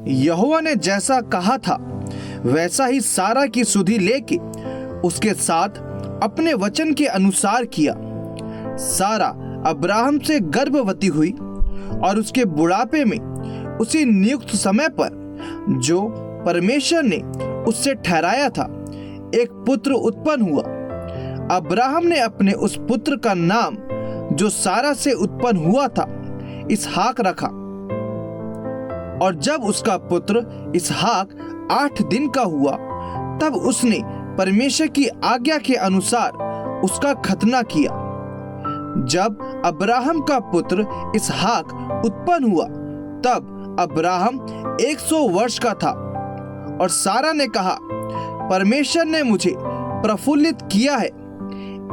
यहोवा ने जैसा कहा था वैसा ही सारा की सुधि लेके उसके साथ अपने वचन के अनुसार किया। सारा अब्राहम से गर्भवती हुई और उसके बुढ़ापे में उसी नियुक्त समय पर जो परमेश्वर ने उससे ठहराया था एक पुत्र उत्पन्न हुआ। अब्राहम ने अपने उस पुत्र का नाम जो सारा से उत्पन्न हुआ था इसहाक रखा। और जब उसका पुत्र इसहाक 8 दिन का हुआ तब उसने परमेश्वर की आज्ञा के अनुसार उसका खतना किया। जब अब्राहम का पुत्र इसहाक उत्पन्न हुआ तब अब्राहम 100 वर्ष का था। और सारा ने कहा, परमेश्वर ने मुझे प्रफुल्लित किया है,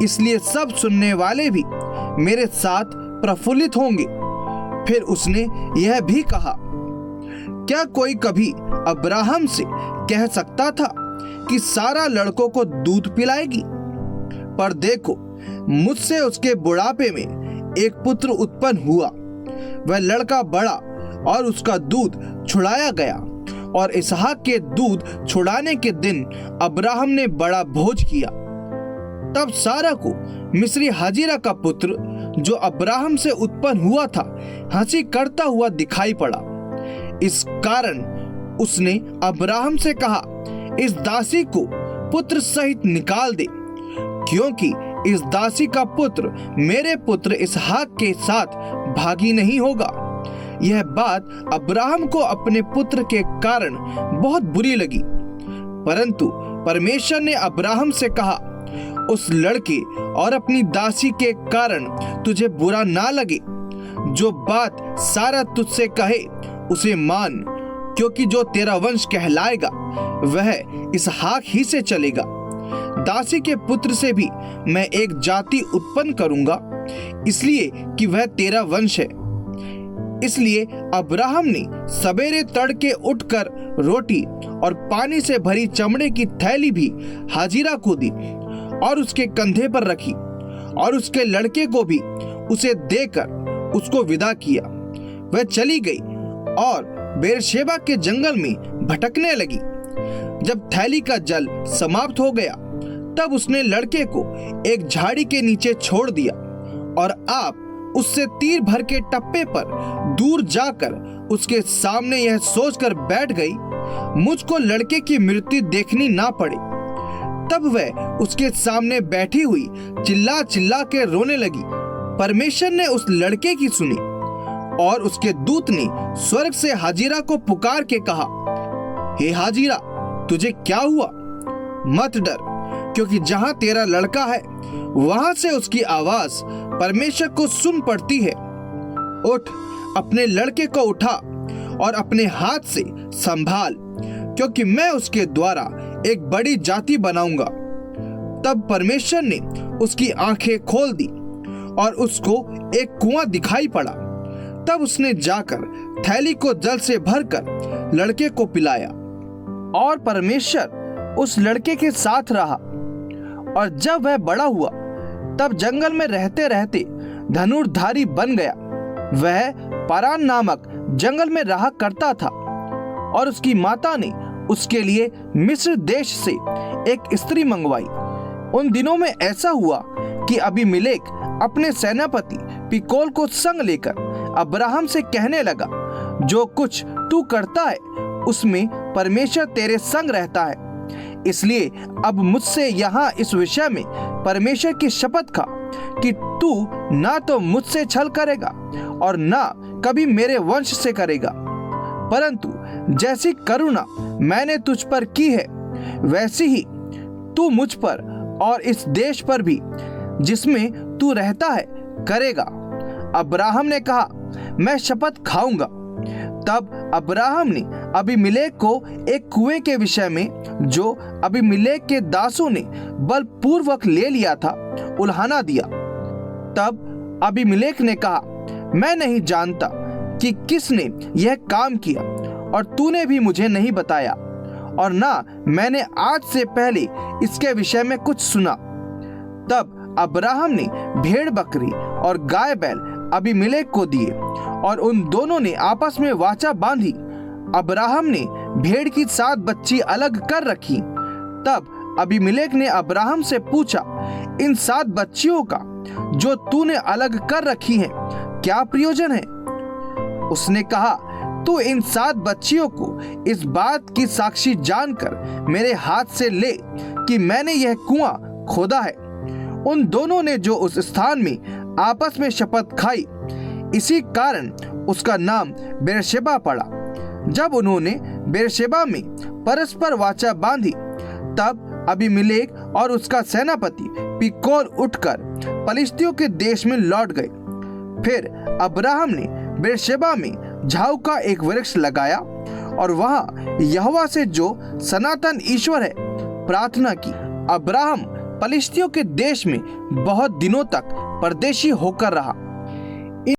इसलिए सब सुनने वाले भी मेरे साथ प्रफुल्लित होंगे। फिर उसने यह भी कहा, क्या कोई कभी अब्राहम से कह सकता था कि सारा लड़कों को दूध पिलाएगी? पर देखो, मुझसे उसके बुढ़ापे में एक पुत्र उत्पन्न हुआ। वह लड़का बड़ा और उसका दूध छुड़ाया गया। और इसहाक के दूध छुड़ाने के दिन अब्राहम ने बड़ा भोज किया। तब सारा को मिस्री हाजिरा का पुत्र जो अब्राहम से उत्पन्न हुआ था हंसी करता हुआ दिखाई पड़ा। इस कारण उसने अब्राहम से कहा, इस दासी को पुत्र सहित निकाल दे, क्योंकि इस दासी का पुत्र मेरे पुत्र इसहाक के साथ भागी नहीं होगा। यह बात अब्राहम को अपने पुत्र के कारण बहुत बुरी लगी। परंतु परमेश्वर ने अब्राहम से कहा, उस लड़के और अपनी दासी के कारण तुझे बुरा ना लगे। जो बात सारा तुझसे कहे उसे मान, क्योंकि जो तेरा वंश कहलाएगा वह इसहाक ही से चलेगा। दासी के पुत्र से भी मैं एक जाति उत्पन्न करूंगा, इसलिए कि वह तेरा वंश है। इसलिए अब्राहम ने सवेरे तड़के उठकर रोटी और पानी से भरी चमड़े की थैली भी हाजिरा को दी और उसके कंधे पर रखी और उसके लड़के को भी उसे देकर उसको विदा किया। वह चली गई और बेरशेबा के जंगल में भटकने लगी। जब थैली का जल समाप्त हो गया तब उसने लड़के को एक झाड़ी के नीचे छोड़ दिया और आप उससे तीर भर के टप्पे पर दूर जाकर उसके सामने यह सोचकर बैठ गई, मुझको लड़के की मृत्यु देखनी ना पड़े। तब वह उसके सामने बैठी हुई चिल्ला चिल्ला के रोने लगी। परमेश्वर ने उस लड़के की सुनी और उसके दूत ने स्वर्ग से हाजिरा को पुकार के कहा, हे हाजिरा, तुझे क्या हुआ? मत डर, क्योंकि जहां तेरा लड़का है वहां से उसकी आवाज परमेश्वर को सुन पड़ती है। उठ, अपने लड़के को उठा और अपने हाथ से संभाल, क्योंकि मैं उसके द्वारा एक बड़ी जाति बनाऊंगा। तब परमेश्वर ने उसकी आंखें खोल दी और उसको एक कुआं दिखाई पड़ा। तब उसने जाकर थैली को जल से भरकर लड़के को पिलाया। और परमेश्वर उस लड़के के साथ रहा। और जब वह बड़ा हुआ तब जंगल में रहते रहते धनुर्धारी बन गया। वह पारान नामक जंगल में रहा करता था। और उसकी माता ने उसके लिए मिस्र देश से एक स्त्री मंगवाई। उन दिनों में ऐसा हुआ कि अबीमेलेक अपने सेनापति पिकोल को संग लेकर अब्राहम से कहने लगा, जो कुछ तू करता है उसमें परमेश्वर तेरे संग रहता है। इसलिए अब मुझसे यहाँ इस विषय में परमेश्वर की शपथ खा कि तू ना तो मुझसे छल करेगा और ना कभी मेरे वंश से करेगा, परंतु जैसी करुणा मैंने तुझ पर की है वैसी ही तू मुझ पर और इस देश पर भी जिसमें तू रहता है करेगा। अब्राहम ने कहा, मैं शपथ खाऊंगा। तब अब्राहम ने अबीमेलेक को एक कुएं के विषय में जो अबीमेलेक के दासों ने बलपूर्वक ले लिया था उल्हाना दिया। तब अबीमेलेक ने कहा, मैं नहीं जानता कि किसने यह काम किया और तूने भी मुझे नहीं बताया, और ना मैंने आज से पहले इसके विषय में कुछ सुना। तब अब्राहम ने भेड़ बकरी और गाय बैल अबीमेलेक को दिए और उन दोनों ने आपस में वाचा बांधी अब्राहम ने भेड़ की 7 बच्ची अलग कर रखी। तब अबीमेलेक ने अब्राहम से पूछा, इन 7 बच्चियों का जो तूने अलग कर रखी हैं, क्या प्रयोजन है? उसने कहा, तू इन 7 बच्चियों को इस बात की साक्षी जानकर मेरे हाथ से ले कि मैंने यह कुआं खोदा है। उन दोनों ने जो उस स्थान में आपस में शपथ खाई, इसी कारण उसका नाम बेरशेबा पड़ा। जब उन्होंने बेरशेबा में परस्पर वाचा बांधी, तब अबीमेलेक और उसका सेनापति पिकोल उठकर पलिश्तियों के देश में लौट गए। फिर अब्राहम ने बेरशेबा में झाऊ का एक वृक्ष लगाया और वहां यहोवा से जो सनातन ईश्वर है प्रार्थना की। अब्राहम पलिश्तियों के देश में बहुत दिनों तक परदेशी होकर रहा।